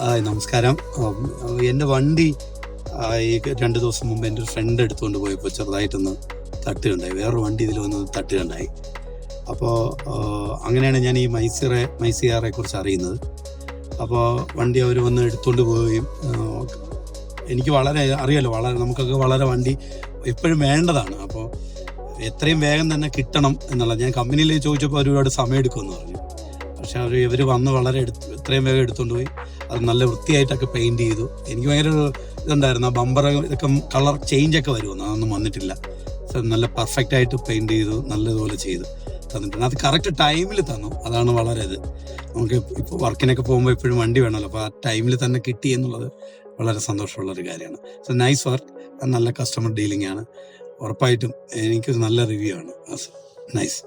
നമസ്കാരം. എൻ്റെ വണ്ടി ഈ 2 ദിവസം മുമ്പ് എൻ്റെ ഒരു ഫ്രണ്ട് എടുത്തുകൊണ്ട് പോയപ്പോൾ ചെറുതായിട്ടൊന്ന് തട്ടുകയുണ്ടായി. വേറൊരു വണ്ടി ഇതിൽ വന്ന് തട്ടുകയുണ്ടായി. അപ്പോൾ അങ്ങനെയാണ് ഞാൻ ഈ മൈസിയാറെ കുറിച്ച് അറിയുന്നത്. അപ്പോൾ വണ്ടി അവർ വന്ന് എടുത്തുകൊണ്ട് പോവുകയും എനിക്ക് വളരെ അറിയാലോ, നമുക്കൊക്കെ വളരെ വണ്ടി എപ്പോഴും വേണ്ടതാണ്. അപ്പോൾ എത്രയും വേഗം തന്നെ കിട്ടണം എന്നുള്ളത് ഞാൻ കമ്പനിയിൽ ചോദിച്ചപ്പോൾ ഒരുപാട് സമയം എടുക്കുമെന്ന് പറഞ്ഞു. പക്ഷെ ഇവർ വന്ന് വളരെ എത്രയും വേഗം എടുത്തുകൊണ്ട് പോയി അത് നല്ല വൃത്തിയായിട്ടൊക്കെ പെയിൻറ് ചെയ്തു. എനിക്ക് ഭയങ്കര ഒരു ഇതുണ്ടായിരുന്നു, ആ ബമ്പർ ഇതൊക്കെ കളർ ചേഞ്ചൊക്കെ വരുമെന്ന്, അതൊന്നും വന്നിട്ടില്ല. നല്ല പെർഫെക്റ്റ് ആയിട്ട് പെയിൻറ് ചെയ്തു, നല്ലതുപോലെ ചെയ്തു തന്നിട്ടുണ്ട്. അത് കറക്റ്റ് ടൈമിൽ തന്നു, അതാണ് വളരെ ഇത്. നമുക്ക് ഇപ്പോൾ വർക്കിനൊക്കെ പോകുമ്പോൾ എപ്പോഴും വണ്ടി വേണമല്ലോ, അപ്പോൾ ആ ടൈമിൽ തന്നെ കിട്ടി എന്നുള്ളത് വളരെ സന്തോഷമുള്ളൊരു കാര്യമാണ്. സോ നൈസ് വർക്ക്, നല്ല കസ്റ്റമർ ഡീലിംഗ് ആണ്. ഉറപ്പായിട്ടും എനിക്കൊരു നല്ല റിവ്യൂ ആണ്. നൈസ്.